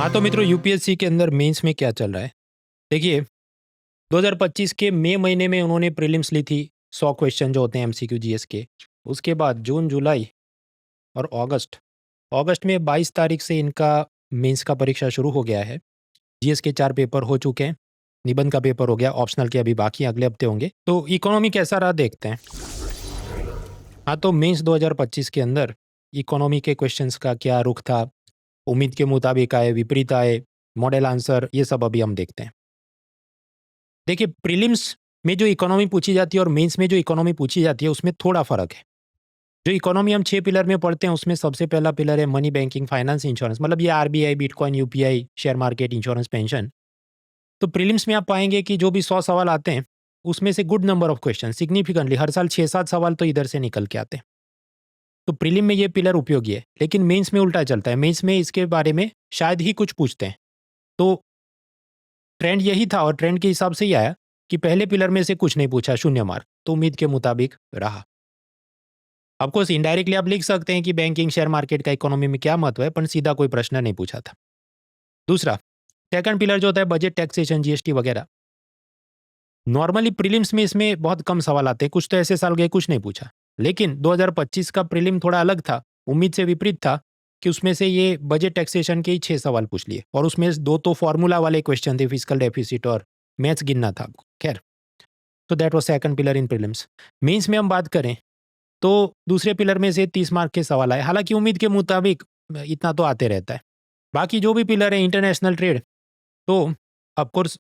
हाँ तो मित्रों, यूपीएससी के अंदर मेंस में क्या चल रहा है। देखिए, 2025 के मई महीने में उन्होंने प्रीलिम्स ली थी। 100 क्वेश्चन जो होते हैं एमसीक्यू जीएस के। उसके बाद जून, जुलाई और अगस्त अगस्त में 22 तारीख से इनका मेंस का परीक्षा शुरू हो गया है। जीएस के 4 पेपर हो चुके हैं। निबंध का पेपर हो गया, ऑप्शनल के अभी बाकी अगले हफ्ते होंगे। तो इकोनॉमी कैसा रहा देखते हैं। हाँ तो मेंस 2025 के अंदर इकोनॉमी के क्वेश्चंस का क्या रुख था, उम्मीद के मुताबिक आए, विपरीत आए, मॉडल आंसर, ये सब अभी हम देखते हैं। देखिए, प्रीलिम्स में जो इकोनॉमी पूछी जाती है और मेंस में जो इकोनॉमी पूछी जाती है उसमें थोड़ा फ़र्क है। जो इकोनॉमी हम 6 पिलर में पढ़ते हैं उसमें सबसे पहला पिलर है मनी, बैंकिंग, फाइनेंस, इंश्योरेंस, मतलब ये RBI, bitcoin, UPI, share market, insurance, pension. तो प्रीलिम्स में आप पाएंगे कि जो भी 100 सवाल आते हैं उसमें से good number of question, significantly हर साल 6-7 सवाल तो इधर से निकल के आते हैं। तो प्रीलिम में ये पिलर उपयोगी है, लेकिन मेंस में उल्टा चलता है। मेंस में इसके बारे में शायद ही कुछ पूछते हैं। तो ट्रेंड यही था और ट्रेंड के हिसाब से ही आया कि पहले पिलर में से कुछ नहीं पूछा, 0 मार्क, तो उम्मीद के मुताबिक रहा। ऑफकोर्स इनडायरेक्टली आप लिख सकते हैं कि बैंकिंग, शेयर मार्केट का इकोनॉमी में क्या महत्व है, पर सीधा कोई प्रश्न नहीं पूछा था। दूसरा, सेकंड पिलर जो होता है बजट, टैक्सेशन, जीएसटी वगैरह। नॉर्मली प्रीलिम्स में इसमें बहुत कम सवाल आते हैं, कुछ तो ऐसे साल गए कुछ नहीं पूछा। लेकिन 2025 का प्रीलिम थोड़ा अलग था, उम्मीद से विपरीत था कि उसमें से ये बजट, टैक्सेशन के ही 6 सवाल पूछ लिए और उसमें 2 तो फॉर्मूला वाले क्वेश्चन थे, फिजिकल डेफिसिट और मैथ्स गिनना था आपको। खैर, तो that was second pillar in prelims. Mains में हम बात करें तो दूसरे पिलर में से 30 मार्क के सवाल आए, हालांकि उम्मीद के मुताबिक इतना तो आते रहता है। बाकी जो भी पिलर है, इंटरनेशनल ट्रेड, तो ऑफकोर्स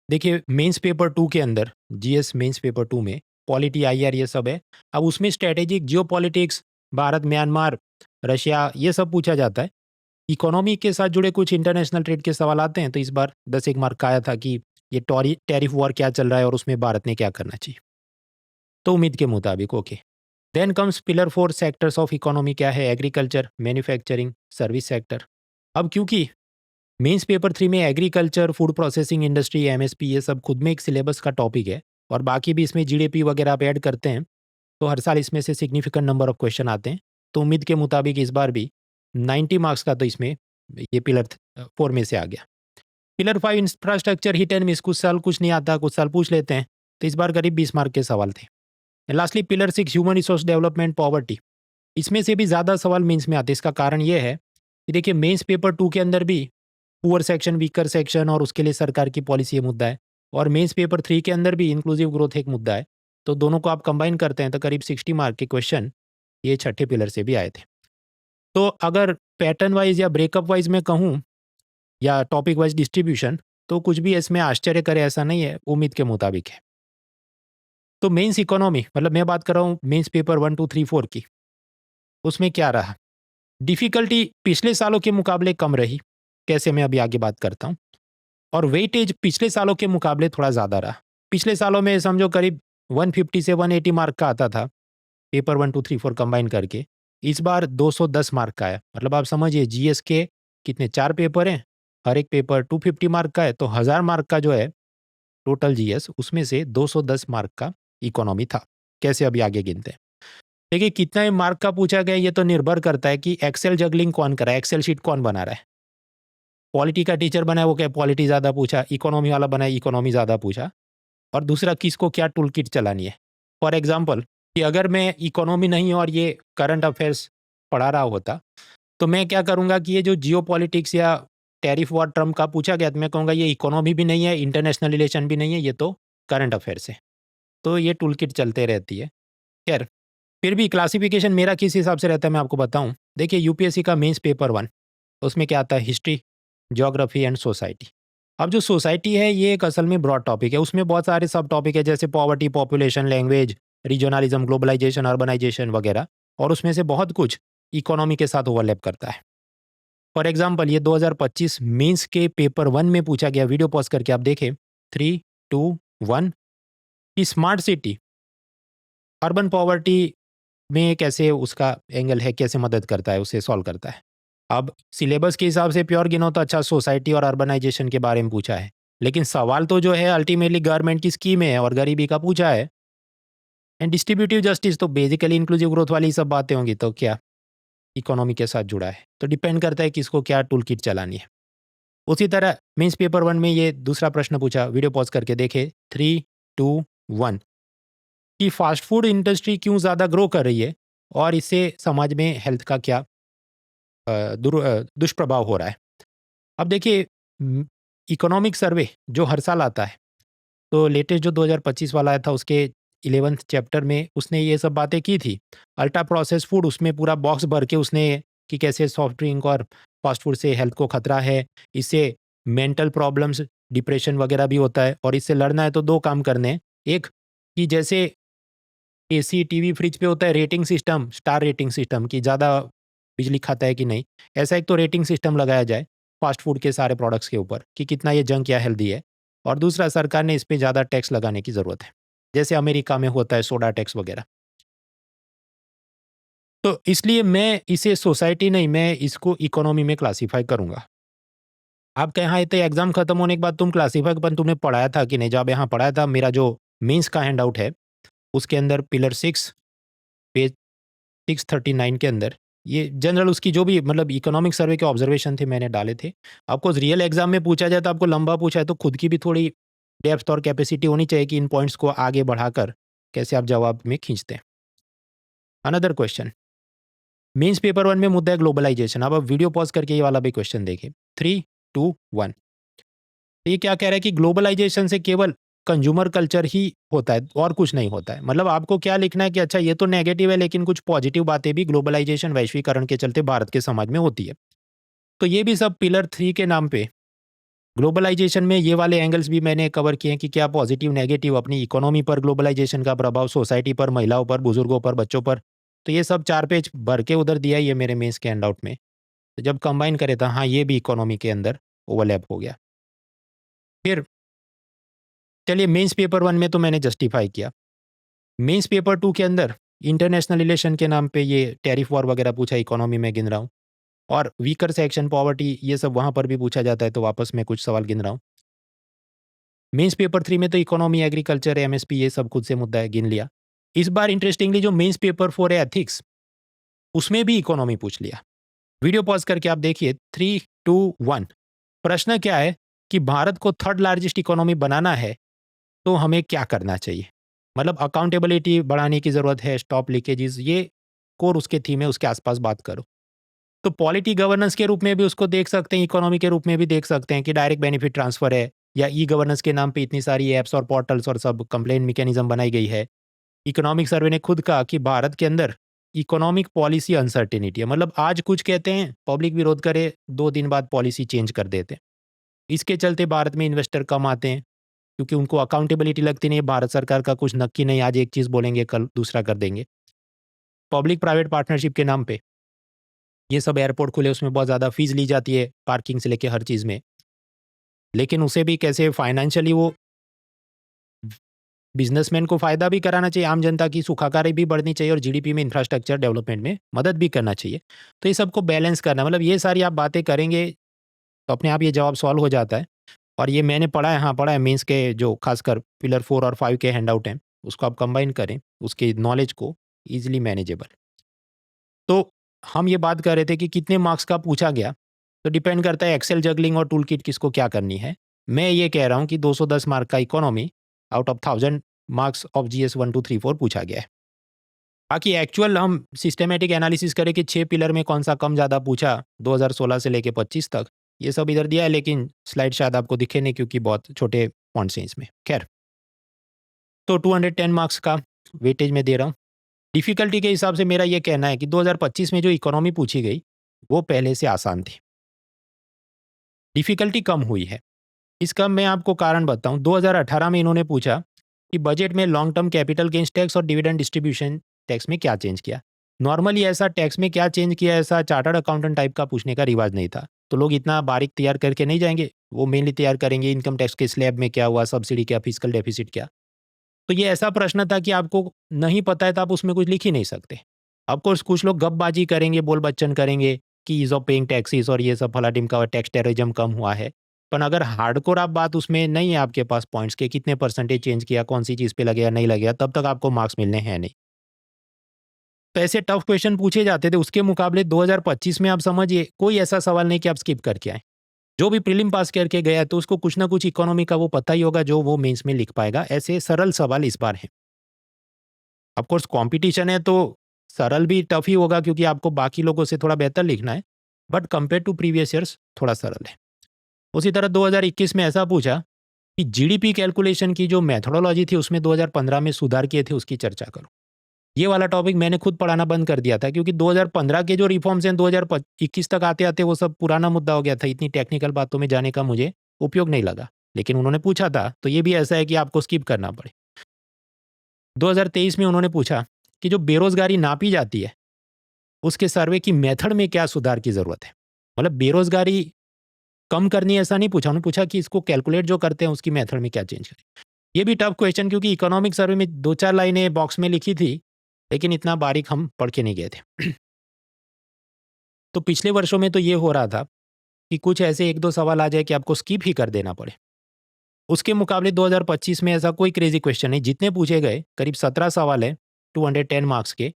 देखिए मेंस पेपर 2 के अंदर, जीएस मेंस पेपर 2 में पॉलिटी, आईआर ये सब है। अब उसमें strategic, geopolitics, Bharat, Myanmar, Russia, ये सब पूछा जाता है। इकोनॉमी के साथ जुड़े कुछ इंटरनेशनल ट्रेड के सवाल आते हैं, तो इस बार 10-1 मार्क का आया था कि ये टैरिफ वॉर क्या चल रहा है और उसमें भारत ने क्या करना चाहिए। तो उम्मीद के मुताबिक okay. Then comes pillar 4, sectors of economy क्या है, एग्रीकल्चर, मैन्युफैक्चरिंग, सर्विस सेक्टर। अब क्योंकि मेंस पेपर 3 में agriculture, food processing industry, MSP, ये सब खुद में एक सिलेबस का टॉपिक है और बाकी भी इसमें जीडीपी वगैरह आप ऐड करते हैं तो हर साल इसमें से सिग्निफिकेंट नंबर ऑफ क्वेश्चन आते हैं। तो उम्मीद के मुताबिक इस बार भी 90 मार्क्स का तो इसमें ये पिलर 4 में से आ गया। Pillar 5, infrastructure, hit and miss, कुछ साल कुछ नहीं आता, कुछ साल पूछ लेते हैं, तो इस बार करीब 20 मार्क के सवाल थे। Lastly pillar 6, human resource development, poverty, इसमें से भी ज़्यादा सवाल मेंस में आते हैं। इसका कारण ये है कि देखिए मेंस पेपर 2 के अंदर भी पुअर सेक्शन, वीकर सेक्शन और उसके लिए सरकार की पॉलिसी ये मुद्दा है, और मेंस पेपर 3 के अंदर भी इंक्लूसिव ग्रोथ एक मुद्दा है। तो दोनों को आप कंबाइन करते हैं तो करीब 60 मार्क के क्वेश्चन ये छठे पिलर से भी आए थे। तो अगर पैटर्न वाइज या ब्रेकअप वाइज मैं कहूँ या टॉपिक वाइज डिस्ट्रीब्यूशन, तो कुछ भी इसमें आश्चर्य करे ऐसा नहीं है, उम्मीद के मुताबिक है। तो मेंस इकोनॉमी, मतलब मैं बात कर रहा हूँ मेंस पेपर 1, 2, 3, 4 की, उसमें क्या रहा। डिफिकल्टी पिछले सालों के मुकाबले कम रही, कैसे मैं अभी आगे बात करता हूँ। और वेटेज पिछले सालों के मुकाबले थोड़ा ज़्यादा रहा। पिछले सालों में समझो करीब 150 से 180 मार्क का आता था पेपर 1, 2, 3, 4 कंबाइन करके। इस बार 210 मार्क का आया। मतलब आप समझिए जीएस के कितने 4 पेपर हैं, हर एक पेपर 250 मार्क का है, तो 1000 मार्क का जो है टोटल जीएस, उसमें से 210 मार्क का इकोनॉमी था। कैसे अभी आगे गिनते हैं। देखिए कितना मार्क का पूछा गया ये तो निर्भर करता है कि एक्सेल जगलिंग कौन कर रहा है, एक्सेल शीट कौन बना रहा है। पॉलिटी का टीचर बना है वो क्या पॉलिटी ज़्यादा पूछा, इकोनॉमी वाला बना है इकोनॉमी ज़्यादा पूछा, और दूसरा किसको क्या टूल किट चलानी है। फॉर एग्जाम्पल कि अगर मैं इकोनॉमी नहीं और ये करंट अफेयर्स पढ़ा रहा होता, तो मैं क्या करूँगा कि ये जो जियो पॉलिटिक्स या टैरिफ वॉर ट्रम्प का पूछा गया तो मैं कहूँगा ये इकोनॉमी भी नहीं है, इंटरनेशनल रिलेशन भी नहीं है, ये तो करंट अफेयर्स है। तो ये टूल किट चलते रहती है। खैर, फिर भी क्लासिफिकेशन मेरा किस हिसाब से रहता है मैं आपको बताऊँ। देखिए यूपीएससी का मेंस पेपर 1, उसमें क्या आता है, हिस्ट्री, ज्योग्राफी एंड सोसाइटी। अब जो सोसाइटी है ये एक असल में ब्रॉड टॉपिक है, उसमें बहुत सारे सब टॉपिक है जैसे poverty, population, language, regionalism, globalisation, urbanisation वगैरह, और उसमें से बहुत कुछ इकोनॉमी के साथ ओवरलैप करता है। फॉर एग्जाम्पल ये 2025 मेंस के पेपर 1 में पूछा गया, वीडियो पॉज करके आप देखें, 3, 2, 1, कि स्मार्ट सिटी अर्बन पॉवर्टी में कैसे उसका एंगल है, कैसे मदद करता है, उसे सॉल्व करता है। अब सिलेबस के हिसाब से प्योर गिनो तो अच्छा सोसाइटी और अर्बनाइजेशन के बारे में पूछा है, लेकिन सवाल तो जो है अल्टीमेटली गवर्नमेंट की स्कीम है और गरीबी का पूछा है। एंड डिस्ट्रीब्यूटिव जस्टिस तो बेसिकली इंक्लूसिव ग्रोथ वाली सब बातें होंगी, तो क्या इकोनॉमी के साथ जुड़ा है। तो डिपेंड करता है किसको क्या टूल किट चलानी है। उसी तरह मेंस पेपर 1 में ये दूसरा प्रश्न पूछा, वीडियो पॉज़ करके देखें, 3, 2, 1 कि फ़ास्ट फूड इंडस्ट्री क्यों ज़्यादा ग्रो कर रही है और इससे समाज में हेल्थ का क्या दुष्प्रभाव हो रहा है। अब देखिए इकोनॉमिक सर्वे जो हर साल आता है, तो लेटेस्ट जो 2025 वाला आया था उसके 11th चैप्टर में उसने ये सब बातें की थी। अल्ट्रा प्रोसेस्ड फूड उसमें पूरा बॉक्स भर के उसने कि कैसे सॉफ्ट ड्रिंक और फास्ट फूड से हेल्थ को खतरा है, इससे मेंटल प्रॉब्लम्स, डिप्रेशन वगैरह भी होता है और इससे लड़ना है तो 2 काम करने हैं। एक कि जैसे एसी, टीवी, फ्रिज पे होता है rating system, star rating system कि ज़्यादा बिजली खाता है कि नहीं, ऐसा एक तो रेटिंग सिस्टम लगाया जाए फास्ट फूड के सारे प्रोडक्ट्स के ऊपर कि कितना ये जंक या हेल्दी है। और दूसरा सरकार ने इस पे ज़्यादा टैक्स लगाने की ज़रूरत है, जैसे अमेरिका में होता है सोडा टैक्स वगैरह। तो इसलिए मैं इसे सोसाइटी नहीं, मैं इसको इकोनॉमी में क्लासीफाई करूँगा। आपके यहाँ इतने एग्ज़ाम खत्म होने के बाद तुम क्लासीफाई पर तुमने पढ़ाया था कि नहीं? जब यहाँ पढ़ाया था मेरा जो मेंस का हैंडआउट है, उसके अंदर पिलर 6 पेज 639 के अंदर ये जनरल उसकी जो भी मतलब इकोनॉमिक सर्वे के ऑब्जर्वेशन थे मैंने डाले थे। आपको रियल एग्जाम में पूछा जाए तो आपको लंबा पूछा है तो खुद की भी थोड़ी डेप्थ और कैपेसिटी होनी चाहिए कि इन पॉइंट्स को आगे बढ़ाकर कैसे आप जवाब में खींचते हैं। अनदर क्वेश्चन, मेंस पेपर 1 में मुद्दा है ग्लोबलाइजेशन। अब आप वीडियो पॉज करके ये वाला भी क्वेश्चन देखिए। 3, 2, 1 ये क्या कह रहा है कि ग्लोबलाइजेशन से केवल कंज्यूमर कल्चर ही होता है और कुछ नहीं होता है। मतलब आपको क्या लिखना है कि अच्छा ये तो नेगेटिव है लेकिन कुछ पॉजिटिव बातें भी ग्लोबलाइजेशन वैश्वीकरण के चलते भारत के समाज में होती है। तो ये भी सब पिलर 3 के नाम पे ग्लोबलाइजेशन में ये वाले एंगल्स भी मैंने कवर किए हैं कि क्या पॉजिटिव नेगेटिव अपनी इकोनॉमी पर ग्लोबलाइजेशन का प्रभाव, सोसाइटी पर, महिलाओं पर, बुजुर्गों पर, बच्चों पर। तो ये सब 4 पेज भर के उधर दिया है ये मेरे मेंस के हैंडआउट में। तो जब कंबाइन करे तो हाँ, ये भी इकोनॉमी के अंदर ओवरलैप हो गया। फिर चलिए मेंस पेपर 1 में तो मैंने जस्टिफाई किया। मेंस पेपर 2 के अंदर इंटरनेशनल रिलेशन के नाम पे ये टैरिफ वॉर वगैरह पूछा, इकोनॉमी में गिन रहा हूँ। और वीकर सेक्शन, पॉवर्टी, ये सब वहाँ पर भी पूछा जाता है तो वापस मैं कुछ सवाल गिन रहा हूँ। मेंस पेपर 3 में तो इकोनॉमी, एग्रीकल्चर, एमएसपी ये सब खुद से मुद्दा है, गिन लिया। इस बार इंटरेस्टिंगली जो मेंस पेपर 4 है एथिक्स, उसमें भी इकोनॉमी पूछ लिया। वीडियो पॉज करके आप देखिए 3, 2, 1 प्रश्न क्या है कि भारत को थर्ड लार्जेस्ट इकोनॉमी बनाना है तो हमें क्या करना चाहिए? मतलब अकाउंटेबिलिटी बढ़ाने की ज़रूरत है, स्टॉप लीकेजेस, ये कोर उसके थीम है, उसके आसपास बात करो। तो पॉलिटी गवर्नेंस के रूप में भी उसको देख सकते हैं, इकोनॉमी के रूप में भी देख सकते हैं कि डायरेक्ट बेनिफिट ट्रांसफ़र है या ई गवर्नेंस के नाम पे इतनी सारी ऐप्स और पोर्टल्स और सब कंप्लेंट मैकेनिज्म बनाई गई है। इकोनॉमिक सर्वे ने खुद कहा कि भारत के अंदर इकोनॉमिक पॉलिसी अनसर्टेनिटी है। मतलब आज कुछ कहते हैं, पब्लिक विरोध करे, 2 दिन बाद पॉलिसी चेंज कर देते हैं। इसके चलते भारत में इन्वेस्टर कम आते हैं क्योंकि उनको अकाउंटेबिलिटी लगती नहीं है, भारत सरकार का कुछ नक्की नहीं, आज एक चीज़ बोलेंगे कल दूसरा कर देंगे। पब्लिक प्राइवेट पार्टनरशिप के नाम पे ये सब एयरपोर्ट खुले, उसमें बहुत ज़्यादा फीस ली जाती है, पार्किंग से लेके हर चीज़ में। लेकिन उसे भी कैसे फाइनेंशियली वो बिज़नेसमैन को फ़ायदा भी कराना चाहिए, आम जनता की सुखाकारी भी बढ़नी चाहिए और जीडीपी में, इंफ्रास्ट्रक्चर डेवलपमेंट में मदद भी करना चाहिए। तो ये सबको बैलेंस करना, मतलब ये सारी आप बातें करेंगे तो अपने आप ये जवाब सॉल्व हो जाता है। और ये मैंने पढ़ा है, हाँ पढ़ा है, मेंस के जो खासकर पिलर 4 और 5 के हैंडआउट हैं, उसको आप कंबाइन करें, उसकी नॉलेज को, ईज़िली मैनेजेबल। तो हम ये बात कर रहे थे कि कितने मार्क्स का पूछा गया, तो डिपेंड करता है एक्सेल जगलिंग और टूल किट किसको क्या करनी है। मैं ये कह रहा हूँ कि 210 मार्क का economy out of 1000 marks of GS 1, 2, 3, 4 पूछा गया है। बाकी एक्चुअल हम सिस्टमैटिक एनालिसिस करें कि 6 पिलर में कौन सा कम ज़्यादा पूछा 2016 से लेके 25 तक, ये सब इधर दिया है, लेकिन स्लाइड शायद आपको दिखे नहीं क्योंकि बहुत छोटे फ़ॉन्ट्स हैं इसमें। खैर, तो 210 मार्क्स का वेटेज मैं दे रहा हूँ। डिफ़िकल्टी के हिसाब से मेरा ये कहना है कि 2025 में जो इकोनॉमी पूछी गई, वो पहले से आसान थी। डिफ़िकल्टी कम हुई है। इसका मैं आपको कारण बताऊँ, 2018 में इन्होंने पूछा कि बजट में long term capital gains tax और डिविडेंड डिस्ट्रीब्यूशन टैक्स में क्या चेंज किया? नॉर्मली ऐसा टैक्स में क्या चेंज किया, ऐसा चार्टर्ड अकाउंटेंट टाइप का पूछने का रिवाज नहीं था। तो लोग इतना बारीक तैयार करके नहीं जाएँगे, वो मेनली तैयार करेंगे इनकम टैक्स के स्लैब में क्या हुआ, सब्सिडी क्या, फिस्कल डेफिसिट क्या। तो ये ऐसा प्रश्न था कि आपको नहीं पता है तो आप उसमें कुछ लिख ही नहीं सकते। ऑफ कोर्स कुछ लोग गपबाजी करेंगे, बोल बच्चन करेंगे कि ईज़ ऑफ पेइंग टैक्सेस और ये सब फला-ढिमका टैक्स टेररिज्म कम हुआ है। पर अगर हार्डकोर आप बात उसमें नहीं है आपके पास पॉइंट्स के कितने परसेंटेज चेंज किया, कौन-सी चीज़ पे लगेगा, नहीं लगेगा, तब तक आपको मार्क्स मिलने हैं नहीं। तो ऐसे टफ क्वेश्चन पूछे जाते थे, उसके मुकाबले 2025 में आप समझिए कोई ऐसा सवाल नहीं कि आप स्किप करके आएँ। जो भी प्रीलिम पास करके गया है तो उसको कुछ ना कुछ इकोनॉमी का वो पता ही होगा जो वो मेंस में लिख पाएगा। ऐसे सरल सवाल इस बार है। ऑफ कोर्स कॉम्पिटिशन है तो सरल भी टफ ही होगा क्योंकि आपको बाकी लोगों से थोड़ा बेहतर लिखना है, but compare to previous years थोड़ा सरल है। उसी तरह 2021 में ऐसा पूछा कि जीडीपी कैलकुलेशन की जो मेथोडोलॉजी थी उसमें 2015 में सुधार किए थे, उसकी चर्चा करो। ये वाला टॉपिक मैंने खुद पढ़ाना बंद कर दिया था क्योंकि 2015 के जो रिफॉर्म्स हैं 2021 तक आते आते वो सब पुराना मुद्दा हो गया था। इतनी टेक्निकल बातों में जाने का मुझे उपयोग नहीं लगा, लेकिन उन्होंने पूछा था तो ये भी ऐसा है कि आपको स्किप करना पड़े। 2023 में उन्होंने पूछा कि जो बेरोजगारी नापी जाती है उसके सर्वे की मेथड में क्या सुधार की जरूरत है। मतलब बेरोजगारी कम करनी ऐसा नहीं पूछा, उन्होंने पूछा कि इसको कैलकुलेट जो करते हैं उसकी मेथड में क्या चेंज करें। ये भी टफ क्वेश्चन क्योंकि इकोनॉमिक सर्वे में 2-4 लाइनें बॉक्स में लिखी थी, लेकिन इतना बारीक हम पढ़ के नहीं गए थे। तो पिछले वर्षों में तो ये हो रहा था कि कुछ ऐसे 1-2 सवाल आ जाए कि आपको स्किप ही कर देना पड़े। उसके मुकाबले 2025 में ऐसा कोई क्रेजी क्वेश्चन नहीं, जितने पूछे गए करीब 17 सवाल है 210 मार्क्स के,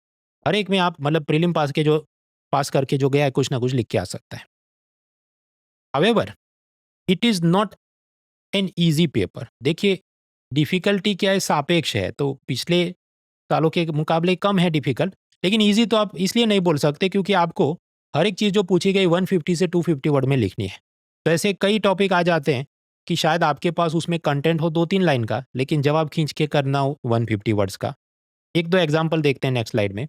हर एक में आप मतलब प्रीलिम पास करके जो गया है कुछ ना कुछ लिख के आ सकता है। However it is not an easy paper. देखिए डिफ़िकल्टी क्या है, सापेक्ष है, तो पिछले सालों के मुकाबले कम है डिफ़िकल्ट, लेकिन ईज़ी तो आप इसलिए नहीं बोल सकते क्योंकि आपको हर एक चीज़ जो पूछी गई 150 से 250 वर्ड में लिखनी है। तो ऐसे कई टॉपिक आ जाते हैं कि शायद आपके पास उसमें कंटेंट हो 2-3 लाइन का, लेकिन जवाब खींच के करना हो 150 वर्ड्स का। 1-2 एग्ज़ाम्पल देखते हैं नेक्स्ट स्लाइड में।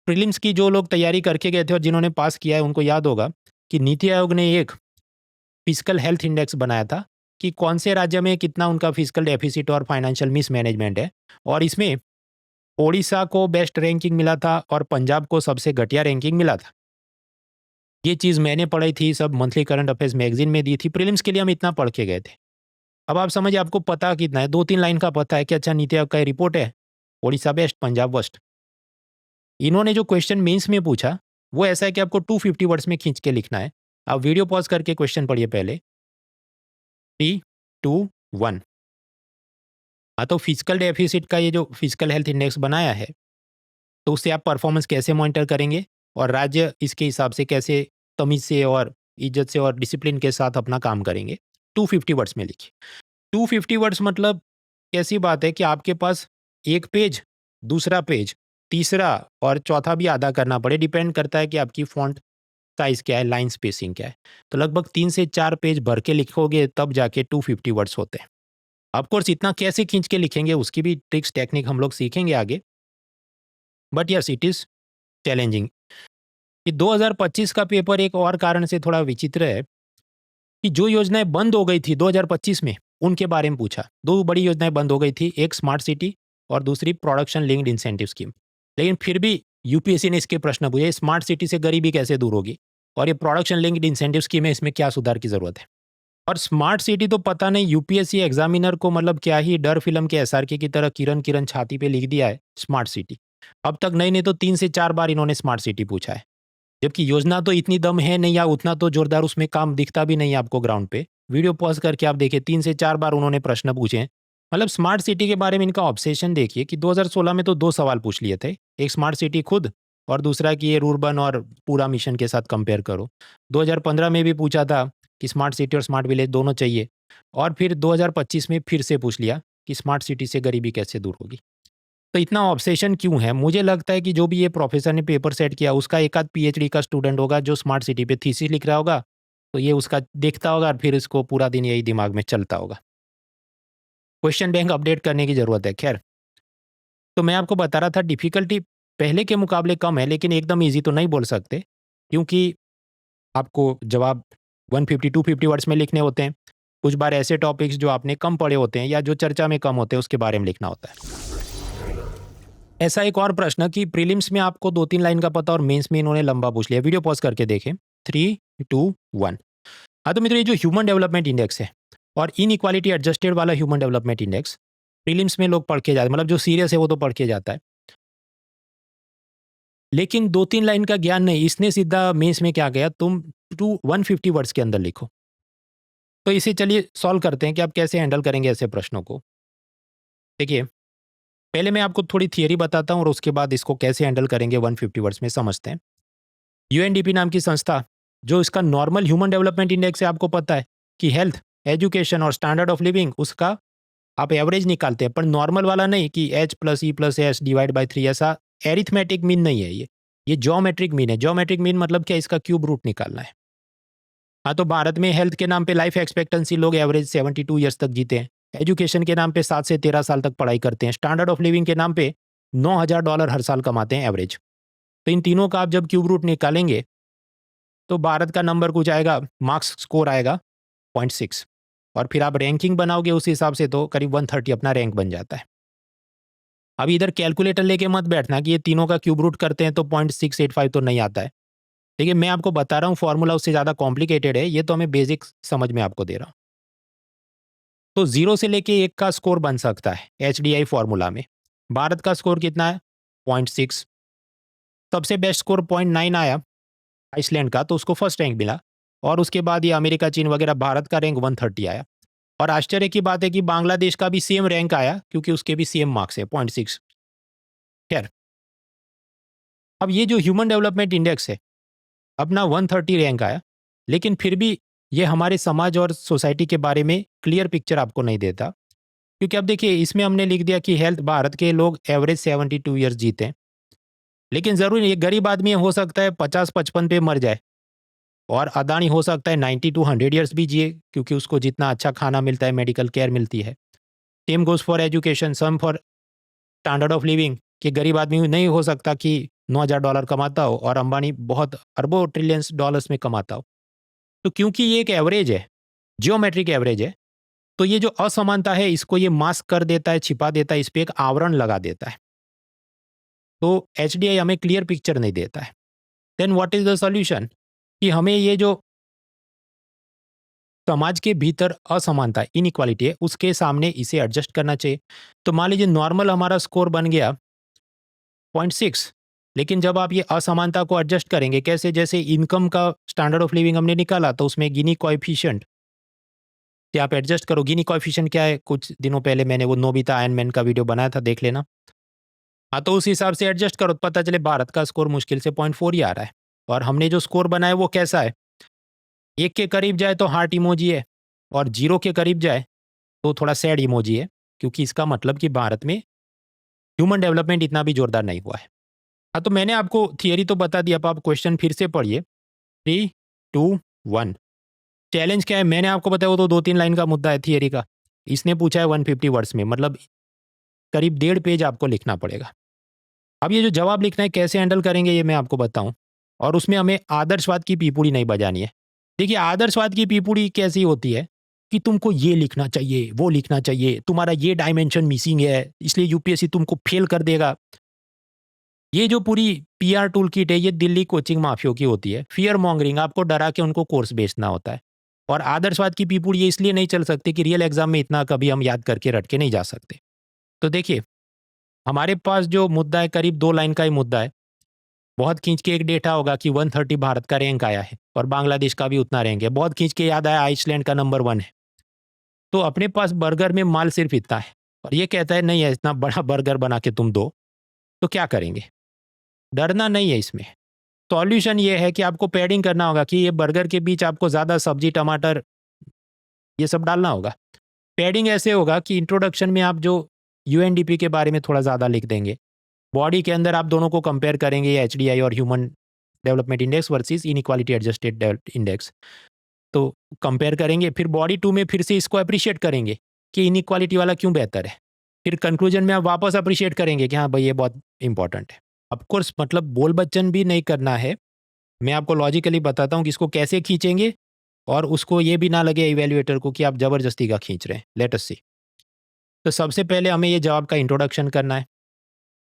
प्रीलिम्स की जो लोग तैयारी करके गए थे और जिन्होंने पास किया है उनको याद होगा कि नीति आयोग ने एक फिजिकल हेल्थ इंडेक्स बनाया था कि कौन से राज्य में कितना उनका फिजिकल डेफिसिट और फाइनेंशियल मिसमैनेजमेंट है, और इसमें ओडिशा को बेस्ट रैंकिंग मिला था और पंजाब को सबसे घटिया रैंकिंग मिला था। ये चीज़ मैंने पढ़ी थी, सब मंथली करंट अफेयर्स मैगजीन में दी थी। प्रीलिम्स के लिए हम इतना पढ़ के गए थे। अब आप समझिए आपको पता कितना है, 2-3 लाइन का पता है कि अच्छा नीति आयोग का रिपोर्ट है, ओडिशा बेस्ट पंजाब वर्स्ट। इन्होंने जो क्वेश्चन मेंस में पूछा वो ऐसा है कि आपको 250 वर्ड्स में खींच के लिखना है। आप वीडियो पॉज करके क्वेश्चन पढ़िए पहले। 3, 2, 1। हाँ, तो फिजिकल डेफिसिट का ये जो फिजिकल हेल्थ इंडेक्स बनाया है तो उससे आप परफॉर्मेंस कैसे मॉनिटर करेंगे और राज्य इसके हिसाब से कैसे तमीज से और इज्जत से और डिसिप्लिन के साथ अपना काम करेंगे। 250 वर्ड्स में लिखिए। 250 वर्ड्स मतलब कैसी बात है कि आपके पास एक पेज, दूसरा पेज, तीसरा और चौथा भी आधा करना पड़े, डिपेंड करता है कि आपकी फॉन्ट साइज क्या है, लाइन स्पेसिंग क्या है। तो लगभग 3 से 4 पेज भर के लिखोगे तब जाके 250 वर्ड्स होते हैं। ऑफ कोर्स इतना कैसे खींच के लिखेंगे उसकी भी ट्रिक्स टेक्निक हम लोग सीखेंगे आगे, but yes it is challenging. कि 2025 का पेपर एक और कारण से थोड़ा विचित्र है कि जो योजनाएं बंद हो गई थी 2025 में उनके बारे में पूछा। 2 बड़ी योजनाएं बंद हो गई थी, एक स्मार्ट सिटी और दूसरी प्रोडक्शन लिंक्ड इंसेंटिव स्कीम। लेकिन फिर भी यूपीएससी ने इसके प्रश्न पूछे, स्मार्ट सिटी से गरीबी कैसे दूर होगी और ये प्रोडक्शन लिंक्ड इंसेंटिव स्कीम है, इसमें क्या सुधार की जरूरत है। और स्मार्ट सिटी तो पता नहीं यूपीएससी एग्जामिनर को मतलब क्या ही डर फिल्म के एसआरके की तरह किरण किरण छाती पे लिख दिया है स्मार्ट सिटी। अब तक नहीं तो 3 से 4 बार इन्होंने स्मार्ट सिटी पूछा है, जबकि योजना तो इतनी दम है नहीं या उतना तो जोरदार उसमें काम दिखता भी नहीं है आपको ग्राउंड पे। वीडियो पॉज करके आप देखिए 3 से 4 बार उन्होंने प्रश्न पूछे हैं। मतलब स्मार्ट सिटी के बारे में इनका ऑब्सेशन देखिए कि 2016 में तो 2 सवाल पूछ लिए थे, एक स्मार्ट सिटी खुद और दूसरा कि ये रूरबन और पूरा मिशन के साथ कंपेयर करो। 2015 में भी पूछा था कि स्मार्ट सिटी और स्मार्ट विलेज दोनों चाहिए, और फिर 2025 में फिर से पूछ लिया कि स्मार्ट सिटी से गरीबी कैसे दूर होगी। तो इतना ऑब्सेशन क्यों है? मुझे लगता है कि जो भी ये प्रोफेसर ने पेपर सेट किया उसका एक आध पीएचडी का स्टूडेंट होगा जो स्मार्ट सिटी पे थीसिस लिख रहा होगा, तो ये उसका देखता होगा और फिर इसको पूरा दिन यही दिमाग में चलता होगा। क्वेश्चन बैंक अपडेट करने की ज़रूरत है। खैर, तो मैं आपको बता रहा था डिफ़िकल्टी पहले के मुकाबले कम है, लेकिन एकदम ईज़ी तो नहीं बोल सकते क्योंकि आपको जवाब 150-250 वर्ड्स में लिखने होते हैं। कुछ बार ऐसे टॉपिक्स जो आपने कम पढ़े होते हैं या जो चर्चा में कम होते हैं उसके बारे में लिखना होता है। ऐसा एक और प्रश्न कि प्रीलिम्स में आपको 2-3 लाइन का पता और मेंस में इन्होंने लंबा पूछ लिया। वीडियो पॉज करके देखें। 3, 2, 1। हाँ, तो मित्रों ये जो ह्यूमन डेवलपमेंट इंडेक्स है और इनइक्वालिटी एडजस्टेड वाला ह्यूमन डेवलपमेंट इंडेक्स प्रीलिम्स में लोग पढ़ के जाते हैं, मतलब जो सीरियस है वो तो पढ़ के जाता है, लेकिन 2-3 लाइन का ज्ञान नहीं। इसने सीधा मेंस में क्या गया, तुम 150 वर्ड्स के अंदर लिखो। तो इसे चलिए सॉल्व करते हैं कि आप कैसे हैंडल करेंगे ऐसे प्रश्नों को। देखिए, पहले मैं आपको थोड़ी थियरी बताता हूँ और उसके बाद इसको कैसे हैंडल करेंगे 150 वर्ड्स में समझते हैं। यूएनडीपी नाम की संस्था जो इसका नॉर्मल ह्यूमन डेवलपमेंट इंडेक्स है, आपको पता है कि हेल्थ, एजुकेशन और स्टैंडर्ड ऑफ लिविंग, उसका आप एवरेज निकालते हैं, पर नॉर्मल वाला नहीं कि H+E+S डिवाइड बाई 3, ऐसा एरिथमेटिक मीन नहीं है ये ज्योमेट्रिक मीन है। ज्योमेट्रिक मीन मतलब क्या, इसका क्यूब रूट निकालना है। हाँ, तो भारत में हेल्थ के नाम पे लाइफ एक्सपेक्टेंसी लोग एवरेज 72 ईयर्स तक जीते हैं। एजुकेशन के नाम पे 7 से 13 साल तक पढ़ाई करते हैं। स्टैंडर्ड ऑफ लिविंग के नाम पे $9,000 हर साल कमाते हैं एवरेज। तो इन तीनों का आप जब क्यूब रूट निकालेंगे तो भारत का नंबर कुछ आएगा, मार्क्स स्कोर आएगा 0.6, और फिर आप रैंकिंग बनाओगे उस हिसाब से तो करीब 130 अपना रैंक बन जाता है। अब इधर कैलकुलेटर लेके मत बैठना कि ये तीनों का क्यूब रूट करते हैं तो 0.685 तो नहीं आता है। देखिए, मैं आपको बता रहा हूँ, फॉर्मूला उससे ज़्यादा कॉम्प्लिकेटेड है, ये तो हमें बेसिक समझ में आपको दे रहा हूँ। तो 0 से लेके 1 का स्कोर बन सकता है HDI फॉर्मूला में। भारत का स्कोर कितना है? 0.6। सबसे बेस्ट स्कोर 0.9 आया आइसलैंड का, तो उसको फर्स्ट रैंक मिला। और उसके बाद ये अमेरिका, चीन वगैरह, भारत का रैंक 130 आया। और आश्चर्य की बात है कि बांग्लादेश का भी सेम रैंक आया, क्योंकि उसके भी सेम मार्क्स है 0.6। खैर, अब ये जो ह्यूमन डेवलपमेंट इंडेक्स है, अपना 130 रैंक आया, लेकिन फिर भी ये हमारे समाज और सोसाइटी के बारे में क्लियर पिक्चर आपको नहीं देता। क्योंकि अब देखिए, इसमें हमने लिख दिया कि हेल्थ, भारत के लोग एवरेज 72 ईयर्स जीते हैं, लेकिन ज़रूरी नहीं, ये गरीब आदमी हो सकता है 50-55 पे मर जाए, और अदानी हो सकता है 90 to 100 ईयर्स भी जिए, क्योंकि उसको जितना अच्छा खाना मिलता है, मेडिकल केयर मिलती है। Same goes for education, same for standard of living, कि गरीब आदमी नहीं हो सकता कि $9,000 कमाता हो और अंबानी बहुत अरबों ट्रिलियंस डॉलर्स में कमाता हो। तो क्योंकि ये एक एवरेज है, जियोमेट्रिक एवरेज है, तो ये जो असमानता है, इसको ये मास्क कर देता है, छिपा देता है, इस पे एक आवरण लगा देता है। तो HDI हमें क्लियर पिक्चर नहीं देता है। Then what is the solution? कि हमें ये जो समाज के भीतर असमानता, इनइक्वालिटी है, उसके सामने इसे एडजस्ट करना चाहिए। तो मान लीजिए नॉर्मल हमारा स्कोर बन गया 0.6, लेकिन जब आप ये असमानता को एडजस्ट करेंगे, कैसे? जैसे इनकम का स्टैंडर्ड ऑफ लिविंग हमने निकाला, तो उसमें गिनी कोएफिशिएंट से आप एडजस्ट करो। गिनी कोएफिशिएंट क्या है? कुछ दिनों पहले मैंने वो नोबिता आयरन मैन का वीडियो बनाया था, देख लेना। हाँ, तो उस हिसाब से एडजस्ट करो, तो पता चले भारत का स्कोर मुश्किल से 0.4 ही आ रहा है। और हमने जो स्कोर बनाया वो कैसा है? 1 के करीब जाए तो हार्ट इमोजी है, और 0 के करीब जाए तो थोड़ा सैड इमोजी है, क्योंकि इसका मतलब कि भारत में ह्यूमन डेवलपमेंट इतना भी जोरदार नहीं हुआ है। हाँ, तो मैंने आपको थियरी तो बता दी, अब आप क्वेश्चन फिर से पढ़िए। 3, 2, 1। चैलेंज क्या है? मैंने आपको बताया, वो तो 2-3 लाइन का मुद्दा है थियरी का। इसने पूछा है 150 वर्ड्स में, मतलब करीब 1.5 पेज आपको लिखना पड़ेगा। अब ये जो जवाब लिखना है, कैसे हैंडल करेंगे ये मैं आपको बताऊं। और उसमें हमें आदर्शवाद की पीपूड़ी नहीं बजानी है। देखिए, आदर्शवाद की पीपूड़ी कैसी होती है कि तुमको ये लिखना चाहिए, वो लिखना चाहिए, तुम्हारा ये डायमेंशन मिसिंग है, इसलिए यूपीएससी तुमको फेल कर देगा। ये जो पूरी पीआर टूल किट है, ये दिल्ली कोचिंग माफियों की होती है। फियर मॉन्गरिंग, आपको डरा के उनको कोर्स बेचना होता है। और आदर्शवाद की पीपूड़ी ये इसलिए नहीं चल सकती कि रियल एग्जाम में इतना कभी हम याद करके रट के नहीं जा सकते। तो देखिए, हमारे पास जो मुद्दा है, करीब 2 लाइन का ही मुद्दा है। बहुत खींच के एक डेटा होगा कि 130 भारत का रैंक आया है, और बांग्लादेश का भी उतना रैंक है। बहुत खींच के याद आया आइसलैंड का नंबर 1 है। तो अपने पास बर्गर में माल सिर्फ इतना है, और ये कहता है नहीं है, इतना बड़ा बर्गर बना के तुम दो। तो क्या करेंगे? डरना नहीं है इसमें। सॉल्यूशन ये है कि आपको पैडिंग करना होगा, कि ये बर्गर के बीच आपको ज़्यादा सब्जी, टमाटर, ये सब डालना होगा। पैडिंग ऐसे होगा कि इंट्रोडक्शन में आप जो यूएनडीपी के बारे में थोड़ा ज़्यादा लिख देंगे। बॉडी के अंदर आप दोनों को कंपेयर करेंगे, HDI और human development index versus inequality adjusted index. तो कंपेयर करेंगे, फिर बॉडी 2 में फिर से इसको अप्रिशिएट करेंगे कि इनइक्वालिटी वाला क्यों बेहतर है। फिर कंक्लूजन में आप वापस अप्रिशिएट करेंगे कि हाँ भाई, ये बहुत इंपॉर्टेंट है। ऑफकोर्स, मतलब बोल बच्चन भी नहीं करना है। मैं आपको लॉजिकली बताता हूँ कि इसको कैसे खींचेंगे, और उसको ये भी ना लगे इवैल्यूएटर को कि आप ज़बरदस्ती का खींच रहे हैं। लेट अस सी। तो सबसे पहले हमें ये जवाब का इंट्रोडक्शन करना है।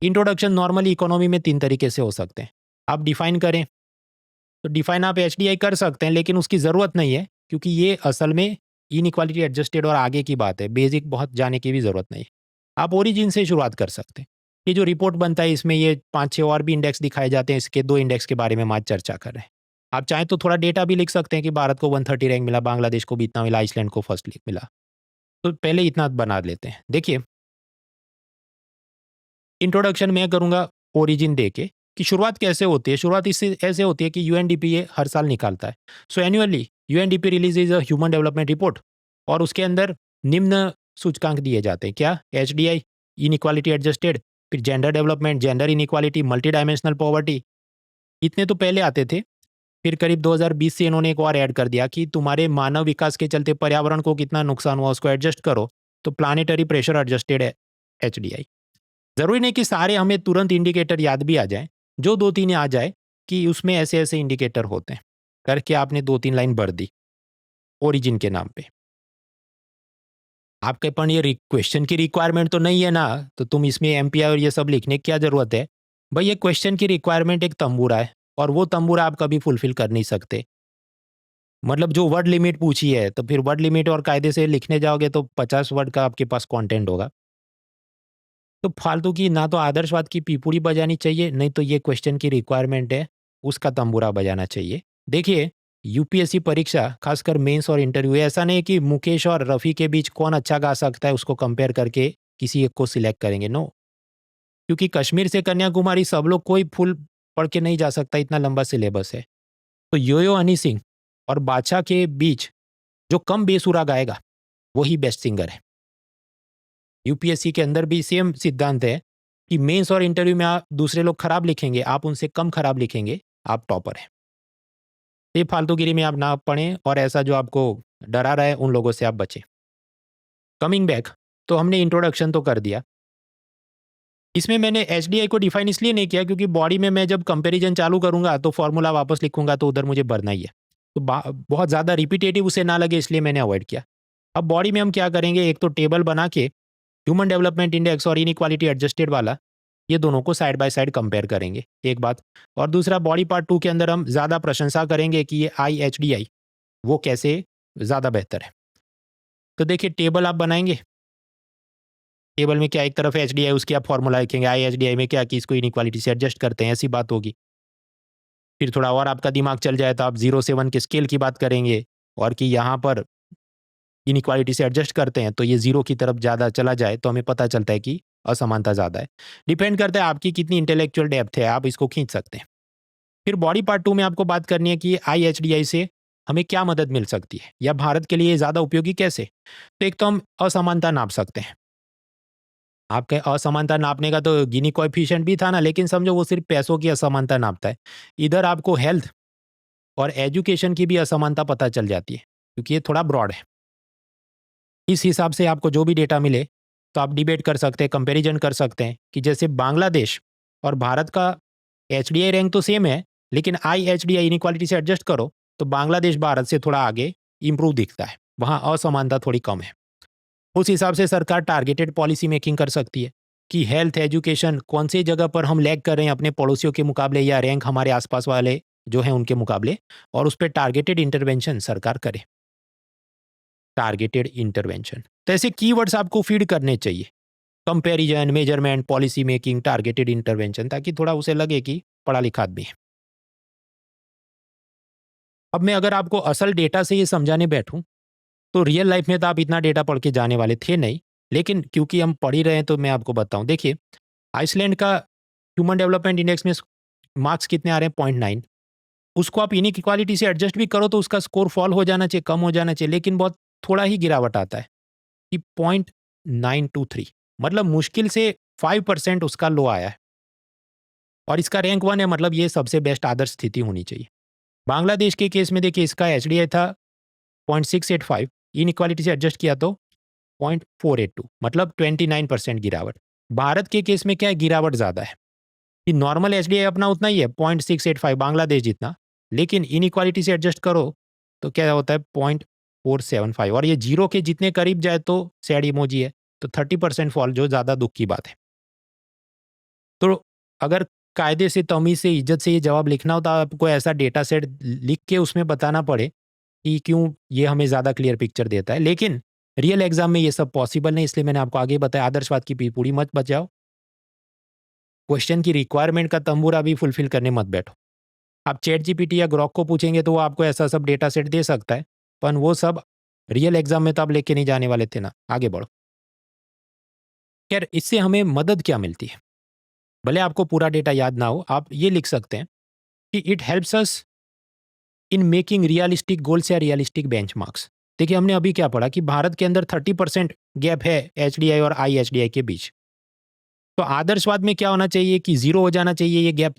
इंट्रोडक्शन नॉर्मली इकोनॉमी में 3 तरीके से हो सकते हैं। आप डिफाइन करें, तो डिफाइन आप HDI कर सकते हैं, लेकिन उसकी ज़रूरत नहीं है, क्योंकि ये असल में इनइक्वालिटी एडजस्टेड और आगे की बात है। बेसिक बहुत जाने की भी ज़रूरत नहीं है। आप ओरिजिन से शुरुआत कर सकते हैं। ये जो रिपोर्ट बनता है, इसमें ये 5-6 और भी इंडेक्स दिखाए जाते हैं। इसके 2 इंडेक्स के बारे में हम आज चर्चा कर रहे हैं। आप चाहें तो थोड़ा डेटा भी लिख सकते हैं कि भारत को 130 रैंक मिला, बांग्लादेश को भी इतना मिला, आइसलैंड को फर्स्ट मिला। तो पहले इतना बना लेते हैं। देखिए, इंट्रोडक्शन मैं करूँगा ओरिजिन दे के, कि शुरुआत कैसे होती है। शुरुआत इससे ऐसे होती है कि यूएनडीपी ये हर साल निकालता है। So annually UNDP release a human development report, और उसके अंदर निम्न सूचकांक दिए जाते हैं। क्या? एचडीआई, इनइक्वालिटी एडजस्टेड, फिर gender development, gender inequality, multi dimensional poverty. इतने तो पहले आते थे, फिर करीब 2020 से इन्होंने एक और ऐड कर दिया कि तुम्हारे मानव विकास के चलते पर्यावरण को कितना नुकसान हुआ उसको एडजस्ट करो, तो प्लानिटरी प्रेशर एडजस्टेड है एचडीआई। जरूरी नहीं कि सारे हमें तुरंत इंडिकेटर याद भी आ जाए, जो 2-3 आ जाए कि उसमें ऐसे ऐसे इंडिकेटर होते हैं, करके आपने 2-3 लाइन भर दी ओरिजिन के नाम पे। आपके पास ये क्वेश्चन की रिक्वायरमेंट तो नहीं है ना, तो तुम इसमें एमपीआई और ये सब लिखने की क्या जरूरत है? भाई ये क्वेश्चन की रिक्वायरमेंट एक तंबूरा है, और वो तंबूरा आप कभी फुलफिल कर नहीं सकते। मतलब जो वर्ड लिमिट पूछी है, तो फिर वर्ड लिमिट और कायदे से लिखने जाओगे तो 50 वर्ड का आपके पास कंटेंट होगा। तो फालतू की ना तो आदर्शवाद की पीपूड़ी बजानी चाहिए, नहीं तो ये क्वेश्चन की रिक्वायरमेंट है उसका तंबूरा बजाना चाहिए। देखिए, यूपीएससी परीक्षा खासकर मेंस और इंटरव्यू, ऐसा नहीं है कि मुकेश और रफ़ी के बीच कौन अच्छा गा सकता है उसको कंपेयर करके किसी एक को सिलेक्ट करेंगे, नो। क्योंकि कश्मीर से कन्याकुमारी सब लोग कोई फुल पढ़ के नहीं जा सकता, इतना लंबा सिलेबस है। तो यो हनी सिंह और बादशाह के बीच जो कम बेसुरा गाएगा वही बेस्ट सिंगर है। यूपीएससी के अंदर भी सेम सिद्धांत है कि मेंस और इंटरव्यू में आप दूसरे लोग खराब लिखेंगे, आप उनसे कम खराब लिखेंगे, आप टॉपर हैं। ये फालतूगिरी में आप ना पढ़ें, और ऐसा जो आपको डरा रहा है उन लोगों से आप बचें। कमिंग बैक, तो हमने इंट्रोडक्शन तो कर दिया। इसमें मैंने एचडीआई को डिफाइन इसलिए नहीं किया क्योंकि बॉडी में मैं जब कंपैरिजन चालू करूंगा तो फॉर्मूला वापस लिखूंगा तो उधर मुझे भरना ही है, तो बहुत ज़्यादा रिपीटेटिव उसे ना लगे इसलिए मैंने अवॉइड किया। अब बॉडी में हम क्या करेंगे, एक तो टेबल बना के ह्यूमन डेवलपमेंट इंडेक्स और इनइक्वालिटी एडजस्टेड वाला, ये दोनों को साइड बाय साइड कंपेयर करेंगे, एक बात। और दूसरा, बॉडी पार्ट 2 के अंदर हम ज़्यादा प्रशंसा करेंगे कि ये IHDI वो कैसे ज़्यादा बेहतर है। तो देखिए, टेबल आप बनाएंगे, टेबल में क्या, एक तरफ HDI उसकी आप फॉर्मूला लिखेंगे, IHDI में क्या कि इसको इनइक्वालिटी से एडजस्ट करते हैं, ऐसी बात होगी। फिर थोड़ा और आपका दिमाग चल जाए तो आप 0 से 1 के स्केल की बात करेंगे, और कि यहाँ पर इनइक्वालिटी से एडजस्ट करते हैं तो ये 0 की तरफ ज़्यादा चला जाए तो हमें पता चलता है कि असमानता ज़्यादा है। डिपेंड करता है आपकी कितनी इंटेलेक्चुअल डेप्थ है, आप इसको खींच सकते हैं। फिर बॉडी पार्ट 2 में आपको बात करनी है कि IHDI से हमें क्या मदद मिल सकती है, या भारत के लिए ज़्यादा उपयोगी कैसे। तो एक तो हम असमानता नाप सकते हैं। आपके असमानता नापने का तो गिनी कोएफिशिएंट भी था ना, लेकिन समझो वो सिर्फ पैसों की असमानता नापता है। इधर आपको हेल्थ और एजुकेशन की भी असमानता पता चल जाती है, क्योंकि ये थोड़ा ब्रॉड है। इस हिसाब से आपको जो भी डेटा मिले तो आप डिबेट कर सकते हैं, कंपैरिजन कर सकते हैं कि जैसे बांग्लादेश और भारत का HDI रैंक तो सेम है, लेकिन IHDI इनइक्वालिटी से एडजस्ट करो तो बांग्लादेश भारत से थोड़ा आगे इंप्रूव दिखता है, वहाँ असमानता थोड़ी कम है। उस हिसाब से सरकार टारगेटेड पॉलिसी मेकिंग कर सकती है कि हेल्थ, एजुकेशन कौन सी जगह पर हम लैग कर रहे हैं अपने पड़ोसियों के मुकाबले, या रैंक हमारे आसपास वाले जो हैं उनके मुकाबले, और उस पर टारगेटेड इंटरवेंशन सरकार करे। टारगेटेड इंटरवेंशन, तो ऐसे कीवर्ड्स आपको फीड करने चाहिए, comparison, measurement, policy making, targeted intervention, ताकि थोड़ा उसे लगे कि पढ़ा लिखा आदमी है। अब मैं अगर आपको असल डेटा से ये समझाने बैठूं तो रियल लाइफ में तो आप इतना डेटा पढ़ के जाने वाले थे नहीं, लेकिन क्योंकि हम पढ़ ही रहे हैं तो मैं आपको बताऊं। देखिए, आइसलैंड का ह्यूमन डेवलपमेंट इंडेक्स में मार्क्स कितने आ रहे हैं? 0.9। उसको आप इनइक्वालिटी से एडजस्ट भी करो तो उसका स्कोर फॉल हो जाना चाहिए, कम हो जाना चाहिए, लेकिन बहुत थोड़ा ही गिरावट आता है कि 0.923, मतलब मुश्किल से 5% उसका लो आया है, और इसका रैंक 1 है, मतलब ये सबसे बेस्ट आदर्श स्थिति होनी चाहिए। बांग्लादेश के केस में देखिए, इसका HDI था 0.685, इनइक्वालिटी से एडजस्ट किया तो 0.482, मतलब 29% गिरावट। भारत के केस में क्या है, गिरावट ज़्यादा है कि नॉर्मल HDI अपना उतना ही है 0.685, बांग्लादेश जितना, लेकिन इनइक्वालिटी से एडजस्ट करो तो क्या होता है 0.475, और ये जीरो के जितने करीब जाए तो सैड इमोजी है, तो 30% फॉल, जो ज़्यादा दुख की बात है। तो अगर कायदे से, तमीज़ से, इज्जत से ये जवाब लिखना हो तो आपको ऐसा डेटा सेट लिख के उसमें बताना पड़े कि क्यों ये हमें ज़्यादा क्लियर पिक्चर देता है। लेकिन रियल एग्जाम में ये सब पॉसिबल नहीं, इसलिए मैंने आपको आगे बताया, आदर्शवाद की पूरी मत बचाओ, क्वेश्चन की रिक्वायरमेंट का तंबूरा भी फुलफिल करने मत बैठो। आप चैट जीपीटी या ग्रॉक को पूछेंगे तो वो आपको ऐसा सब डेटा सेट दे सकता है, पर वो सब रियल एग्जाम में तो आप लेके नहीं जाने वाले थे ना। आगे बढ़ो। खैर, इससे हमें मदद क्या मिलती है? भले आपको पूरा डेटा याद ना हो, आप ये लिख सकते हैं कि it helps us in making realistic goals या रियलिस्टिक बेंचमार्क्स। देखिए, हमने अभी क्या पढ़ा कि भारत के अंदर 30% गैप है एचडीआई और आईएचडीआई के बीच। तो आदर्शवाद में क्या होना चाहिए कि जीरो हो जाना चाहिए ये गैप,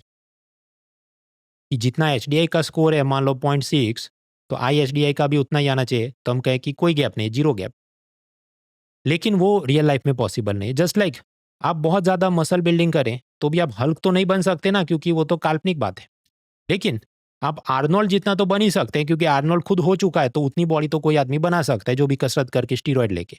कि जितना एचडीआई का स्कोर है मान लो 0.6, तो आईएचडीआई का भी उतना ही आना चाहिए। तो हम कहें कि कोई गैप नहीं, जीरो गैप। लेकिन वो रियल लाइफ में पॉसिबल नहीं। जस्ट लाइक आप बहुत ज़्यादा मसल बिल्डिंग करें तो भी आप हल्क तो नहीं बन सकते ना, क्योंकि वो तो काल्पनिक बात है। लेकिन आप आर्नोल्ड जितना तो बन ही सकते हैं, क्योंकि आर्नोल्ड खुद हो चुका है, तो उतनी बॉडी तो कोई आदमी बना सकता है जो भी कसरत करके स्टीरॉयड लेके।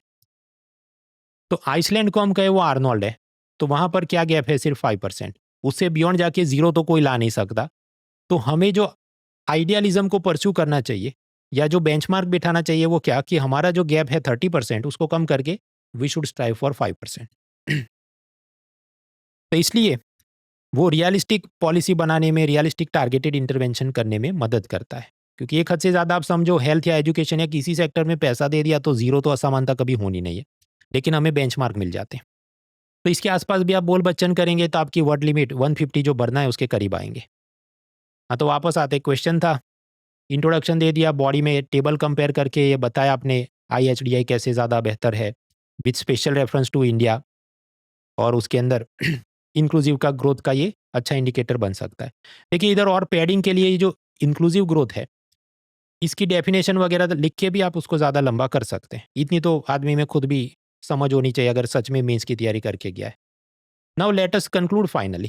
तो आइसलैंड को हम कहें वो आर्नोल्ड है, तो वहां पर क्या गैप है? सिर्फ 5%। उससे बियॉन्ड जाके जीरो तो कोई ला नहीं सकता। तो हमें जो आइडियलिज्म को परस्यू करना चाहिए या जो बेंचमार्क बिठाना चाहिए वो क्या, कि हमारा जो गैप है 30% उसको कम करके वी शुड स्ट्राइव फॉर 5%। तो इसलिए वो रियलिस्टिक पॉलिसी बनाने में, रियलिस्टिक टारगेटेड इंटरवेंशन करने में मदद करता है। क्योंकि एक हद से ज़्यादा आप समझो हेल्थ या एजुकेशन या किसी सेक्टर में पैसा दे दिया तो जीरो तो असमानता कभी होनी नहीं है, लेकिन हमें बेंचमार्क मिल जाते हैं। तो इसके आसपास भी आप बोल बच्चन करेंगे तो आपकी वर्ड लिमिट 150 जो बढ़ना है उसके करीब आएंगे। हाँ, तो वापस आते, क्वेश्चन था, इंट्रोडक्शन दे दिया, बॉडी में टेबल कंपेयर करके ये बताया आपने आईएचडीआई कैसे ज़्यादा बेहतर है with special reference to India, और उसके अंदर इंक्लूसिव का ग्रोथ का ये अच्छा इंडिकेटर बन सकता है। देखिए, इधर और पैडिंग के लिए ये जो इंक्लूसिव ग्रोथ है, इसकी डेफिनेशन वगैरह तो लिख के भी आप उसको ज़्यादा लंबा कर सकते हैं। इतनी तो आदमी में खुद भी समझ होनी चाहिए अगर सच में मेंस की तैयारी करके गया है। Now let us conclude finally.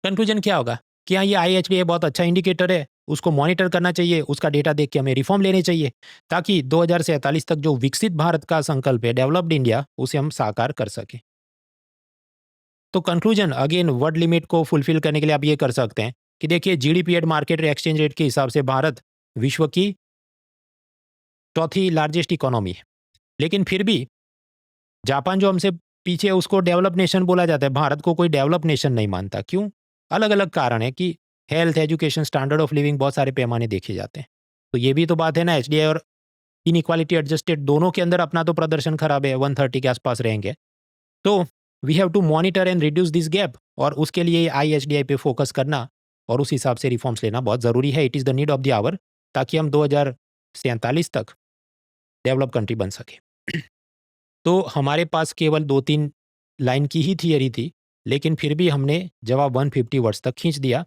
Conclusion क्या होगा कि हाँ, ये आईएचडीआई बहुत अच्छा इंडिकेटर है, उसको मॉनिटर करना चाहिए, उसका डेटा देख के हमें रिफॉर्म लेने चाहिए, ताकि 2047 तक जो विकसित भारत का संकल्प है, डेवलप्ड इंडिया, उसे हम साकार कर सकें। तो कंक्लूजन अगेन वर्ड लिमिट को फुलफिल करने के लिए आप ये कर सकते हैं कि देखिए, GDP at market exchange rate के हिसाब से भारत विश्व की चौथी लार्जेस्ट इकोनॉमी है। लेकिन फिर भी जापान जो हमसे पीछे है, उसको डेवलप नेशन बोला जाता है, भारत को कोई डेवलप नेशन नहीं मानता। क्यों? अलग अलग कारण है कि health, education, standard of living, बहुत सारे पैमाने देखे जाते हैं। तो ये भी तो बात है ना, एचडीआई और इनइक्वालिटी एडजस्टेड दोनों के अंदर अपना तो प्रदर्शन खराब है, 130 के आसपास रहेंगे। तो we have to monitor and reduce this gap, और उसके लिए आईएचडीआई पे फोकस करना और उस हिसाब से रिफॉर्म्स लेना बहुत ज़रूरी है। It is the need of the hour, ताकि हम 2047 तक डेवलप कंट्री बन सके। तो हमारे पास केवल 2-3 लाइन की ही थियरी थी, लेकिन फिर भी हमने जवाब 150 वर्ड्स तक खींच दिया।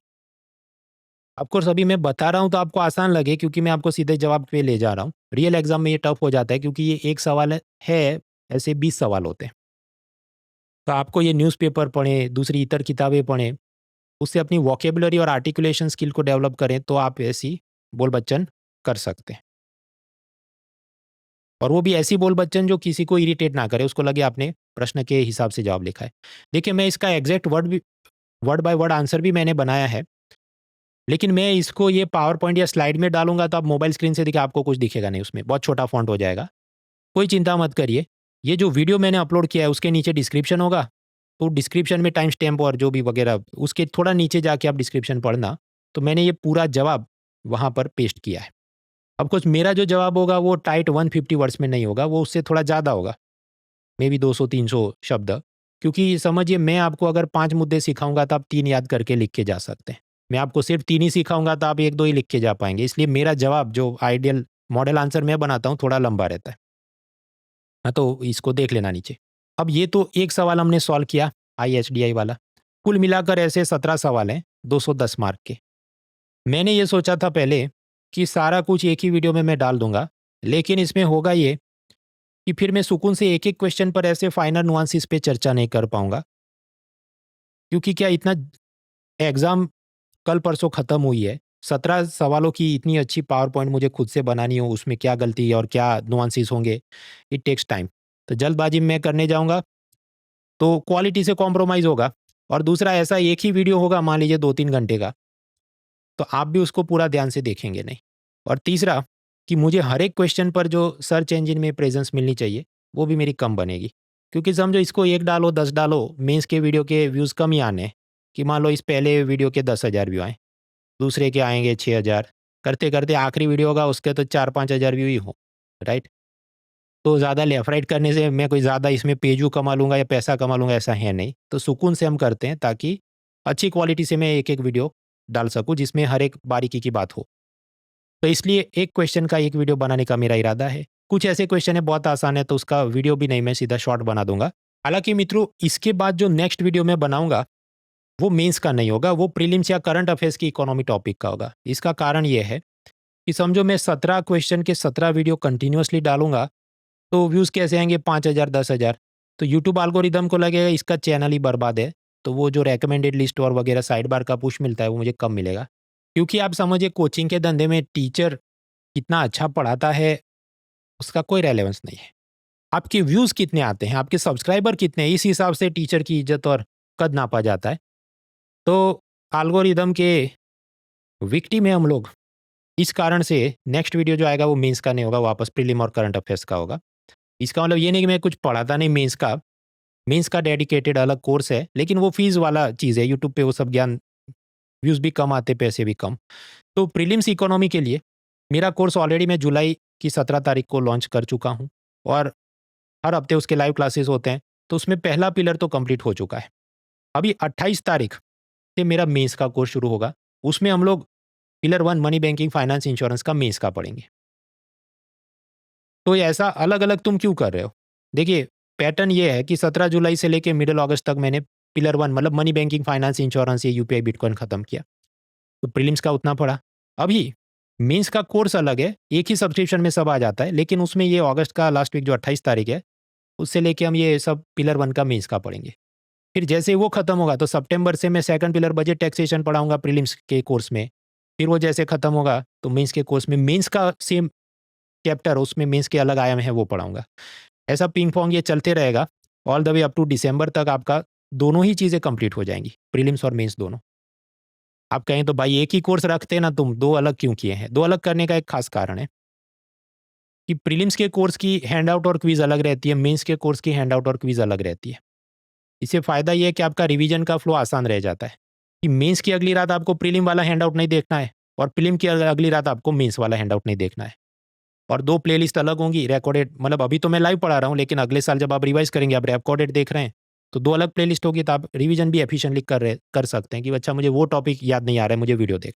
ऑफकोर्स अभी मैं बता रहा हूँ तो आपको आसान लगे, क्योंकि मैं आपको सीधे जवाब पे ले जा रहा हूँ। रियल एग्जाम में ये टफ हो जाता है, क्योंकि ये एक सवाल है, ऐसे 20 सवाल होते हैं। तो आपको ये न्यूज़पेपर पढ़ें, दूसरी इतर किताबें पढ़ें, उससे अपनी वोकेबुलरी और आर्टिकुलेशन स्किल को डेवलप करें, तो आप ऐसी बोल बच्चन कर सकते हैं। और वो भी ऐसी बोल बच्चन जो किसी को इरिटेट ना करे, उसको लगे आपने प्रश्न के हिसाब से जवाब लिखा है। देखिए, मैं इसका exact word by word answer भी मैंने बनाया है, लेकिन मैं इसको ये पावर पॉइंट या स्लाइड में डालूंगा तो आप मोबाइल स्क्रीन से देखिए, आपको कुछ दिखेगा नहीं, उसमें बहुत छोटा फॉन्ट हो जाएगा। कोई चिंता मत करिए, ये जो वीडियो मैंने अपलोड किया है उसके नीचे डिस्क्रिप्शन होगा, तो डिस्क्रिप्शन में टाइम स्टैम्प और जो भी वगैरह, उसके थोड़ा नीचे जाके आप डिस्क्रिप्शन पढ़ना, तो मैंने ये पूरा जवाब वहाँ पर पेस्ट किया है। अब कुछ मेरा जो जवाब होगा वो टाइट 150 वर्ड्स में नहीं होगा, वो उससे थोड़ा ज़्यादा होगा, मे बी 200-300 शब्द। क्योंकि समझिए, मैं आपको अगर 5 मुद्दे सिखाऊंगा तो आप 3 याद करके लिख के जा सकते हैं। मैं आपको सिर्फ 3 ही सिखाऊंगा तो आप 1-2 ही लिख के जा पाएंगे। इसलिए मेरा जवाब, जो आइडियल मॉडल आंसर मैं बनाता हूँ, थोड़ा लंबा रहता है। हाँ, तो इसको देख लेना नीचे। अब ये तो एक सवाल हमने सॉल्व किया, आईएचडीआई वाला। कुल मिलाकर ऐसे 17 सवाल हैं, 210 मार्क के। मैंने ये सोचा था पहले कि सारा कुछ एक ही वीडियो में मैं डाल दूंगा, लेकिन इसमें होगा ये कि फिर मैं सुकून से एक-एक क्वेश्चन पर ऐसे फाइनल नुआंसेस पे चर्चा नहीं कर पाऊंगा। क्योंकि क्या, इतना एग्ज़ाम कल परसों ख़त्म हुई है, 17 सवालों की इतनी अच्छी पावर पॉइंट मुझे खुद से बनानी हो, उसमें क्या गलती है और क्या नुआंसेस होंगे, इट टेक्स टाइम। तो जल्दबाजी में मैं करने जाऊँगा तो क्वालिटी से कॉम्प्रोमाइज़ होगा। और दूसरा, ऐसा एक ही वीडियो होगा मान लीजिए 2-3 घंटे का, तो आप भी उसको पूरा ध्यान से देखेंगे नहीं। और तीसरा, कि मुझे हर एक क्वेश्चन पर जो सर्च इंजन में प्रेजेंस मिलनी चाहिए, वो भी मेरी कम बनेगी। क्योंकि समझो, इसको 1 डालो, 10 डालो, मेंस के वीडियो के व्यूज़ कम ही आने हैं, कि मान लो इस पहले वीडियो के 10,000 व्यू आए, दूसरे के आएँगे 6,000, करते-करते आखिरी वीडियो होगा उसके तो 4-5 हज़ार व्यू ही हो, राइट? तो ज़्यादा लेफ्ट राइट करने से मैं कोई ज़्यादा इसमें पेजू कमा लूँगा या पैसा कमा लूँगा, ऐसा है नहीं। तो सुकून से हम करते हैं ताकि अच्छी क्वालिटी से मैं एक-एक वीडियो डाल सकूँ जिसमें हर एक बारीकी की बात हो। तो इसलिए एक क्वेश्चन का एक वीडियो बनाने का मेरा इरादा है। कुछ ऐसे क्वेश्चन है बहुत आसान है तो उसका वीडियो भी नहीं, मैं सीधा शॉर्ट बना दूँगा। हालाँकि मित्रों, इसके बाद जो नेक्स्ट वीडियो मैं बनाऊँगा वो मेंस का नहीं होगा, वो प्रीलिम्स या करंट अफेयर्स की इकोनॉमी टॉपिक का होगा। इसका कारण ये है कि समझो मैं 17 क्वेश्चन के 17 वीडियो कंटिन्यूअसली डालूँगा, तो व्यूज़ कैसे आएँगे 5,000 10,000। तो यूट्यूब एल्गोरिदम को लगेगा इसका चैनल ही बर्बाद है, तो वो जो रिकमेंडेड लिस्ट और वगैरह साइड बार का पुश मिलता है वो मुझे कम मिलेगा। क्योंकि आप समझिए कोचिंग के धंधे में टीचर कितना अच्छा पढ़ाता है, उसका कोई रेलेवेंस नहीं है। आपके व्यूज़ कितने आते हैं, आपके सब्सक्राइबर कितने हैं, इस हिसाब से टीचर की इज़्ज़त और कद नापा जाता है। तो एल्गोरिदम के विक्टिम है हम लोग। इस कारण से नेक्स्ट वीडियो जो आएगा वो मेंस का नहीं होगा, वापस प्रीलिम और करंट अफेयर्स का होगा। इसका मतलब ये नहीं कि मैं कुछ पढ़ाता नहीं मेंस का। मेंस का डेडिकेटेड अलग कोर्स है, लेकिन वो फीस वाला चीज़ है, यूट्यूब पे वो सब ज्ञान, व्यूज़ भी कम आते, पैसे भी कम। तो प्रीलिम्स इकोनॉमी के लिए मेरा कोर्स ऑलरेडी मैं जुलाई की 17 तारीख को लॉन्च कर चुका हूँ और हर हफ्ते उसके लाइव क्लासेस होते हैं। तो उसमें पहला पिलर तो कंप्लीट हो चुका है। अभी 28 तारीख से मेरा मेंस का कोर्स शुरू होगा। उसमें हम लोग pillar 1 money banking, finance, insurance का मेंस का पढ़ेंगे। तो ये ऐसा अलग-अलग तुम क्यों कर रहे हो? देखिए, पैटर्न ये है कि 17 जुलाई से लेके मिडल अगस्त तक मैंने पिलर 1 मतलब मनी बैंकिंग, फाइनेंस, इंश्योरेंस, ये यूपीआई, बिटकॉइन खत्म किया। तो प्रीलिम्स का उतना पढ़ा। अभी मेंस का कोर्स अलग है, एक ही सब्सक्रिप्शन में सब आ जाता है, लेकिन उसमें ये अगस्त का लास्ट वीक जो 28 तारीख है, उससे लेके हम ये सब पिलर 1 का मेंस का पढ़ेंगे। फिर जैसे ही वो खत्म होगा तो सितंबर से मैं सेकंड पिलर बजट टैक्सेशन पढ़ाऊँगा प्रीलिम्स के कोर्स में। फिर वो जैसे खत्म होगा तो मेंस के कोर्स में मेंस का सेम चैप्टर, उसमें मेंस के अलग आयाम है वो पढ़ाऊँगा। ऐसा पिंग-पोंग ये चलते रहेगा all the way up to दिसंबर तक आपका दोनों ही चीज़ें कंप्लीट हो जाएँगी, प्रीलिम्स और मेंस दोनों। आप कहें तो भाई एक ही कोर्स रखते ना तुम, 2 अलग क्यों किए हैं? 2 अलग करने का एक खास कारण है कि प्रीलिम्स के कोर्स की हैंडआउट और क्विज़ अलग रहती है, मेंस के कोर्स की हैंडआउट और क्विज़ अलग रहती है। इससे फ़ायदा ये है कि आपका रिवीजन का फ्लो आसान रह जाता है कि मेंस की अगली रात आपको प्रीलिम वाला हैंडआउट नहीं देखना है और प्रीलिम की अगली रात आपको मेंस वाला हैंडआउट नहीं देखना है। और 2 प्लेलिस्ट अलग होंगी, रिकॉर्डेड, मतलब अभी तो मैं लाइव पढ़ा रहा हूँ, लेकिन अगले साल जब आप रिवाइज़ करेंगे, आप रिकॉर्डेड देख रहे हैं, तो 2 अलग प्लेलिस्ट होगी, तो आप रिवीजन भी एफिशिएंटली कर सकते हैं कि अच्छा मुझे वो टॉपिक याद नहीं आ रहा है, मुझे वीडियो देख।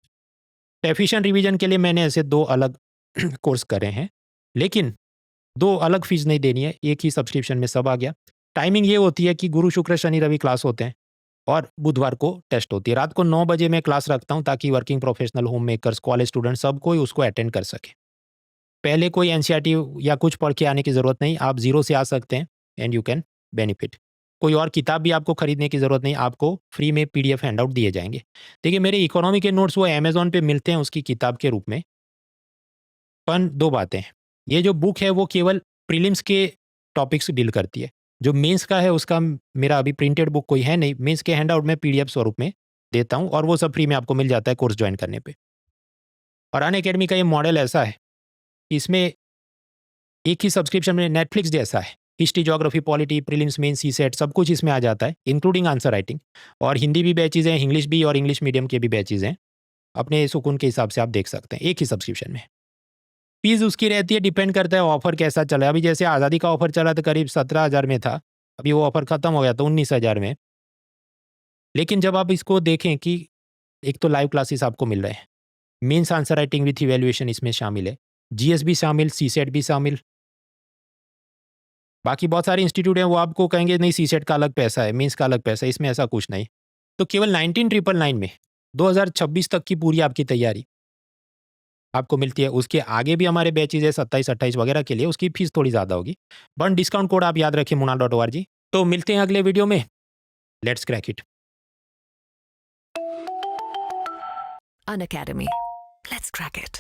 तो एफिशिएंट रिवीजन के लिए मैंने ऐसे 2 अलग कोर्स करे हैं, लेकिन 2 अलग फ़ीस नहीं देनी है, एक ही सब्सक्रिप्शन में सब आ गया। टाइमिंग ये होती है कि गुरु, शुक्र, शनि, रवि क्लास होते हैं और बुधवार को टेस्ट होती है। रात को 9 बजे मैं क्लास रखता हूँ ताकि working professional, home makers, college student सब कोई उसको अटेंड कर सके। पहले कोई एनसीईआरटी या कुछ पढ़ के आने की ज़रूरत नहीं, आप ज़ीरो से आ सकते हैं एंड यू कैन बेनिफिट। कोई और किताब भी आपको खरीदने की ज़रूरत नहीं, आपको फ्री में पीडीएफ हैंडआउट दिए जाएँगे। देखिए, मेरे इकोनॉमी के नोट्स वो अमेज़न पे मिलते हैं उसकी किताब के रूप में। पण 2 बातें हैं, ये जो बुक है वो केवल प्रीलिम्स के टॉपिक्स डील करती है। जो मेंस का है उसका मेरा अभी प्रिंटेड बुक कोई है नहीं, मेंस के हैंडआउट में पीडीएफ स्वरूप में देता हूँ और वो सब फ्री में आपको मिल जाता है कोर्स जॉइन करने पे। और अनअकैडमी का ये मॉडल ऐसा है कि इसमें एक ही सब्सक्रिप्शन में नेटफ्लिक्स जैसा है। History, geography, polity, prelims, mains, CSAT सब कुछ इसमें आ जाता है, इंक्लूडिंग आंसर राइटिंग। और हिंदी भी बैचेज़ हैं, इंग्लिश भी, और इंग्लिश मीडियम के भी बैचेज़ हैं। अपने सुकून के हिसाब से आप देख सकते हैं, एक ही सब्सक्रिप्शन में। फीस उसकी रहती है, डिपेंड करता है ऑफर कैसा चला है। अभी जैसे आज़ादी का ऑफर चला तो करीब 17,000 में था, अभी वो ऑफर खत्म हो गया तो 19,000 में। लेकिन जब आप इसको देखें कि एक तो लाइव क्लासेस आपको मिल रहे हैं, mains answer writing with evaluation इसमें शामिल है, जीएस भी शामिल, सीसेट भी शामिल। बाकी बहुत सारे इंस्टीट्यूट हैं वो आपको कहेंगे नहीं सीसेट का अलग पैसा है, मेंस का अलग पैसा है, इसमें ऐसा कुछ नहीं। तो केवल 19,999 में 2026 तक की पूरी आपकी तैयारी आपको मिलती है। उसके आगे भी हमारे बैचेज़ है 27-28 वगैरह के लिए, उसकी फीस थोड़ी ज़्यादा होगी। बट डिस्काउंट कोड आप याद रखिए muna.org। तो मिलते हैं अगले वीडियो में। Let's crack it. Unacademy. Let's crack it.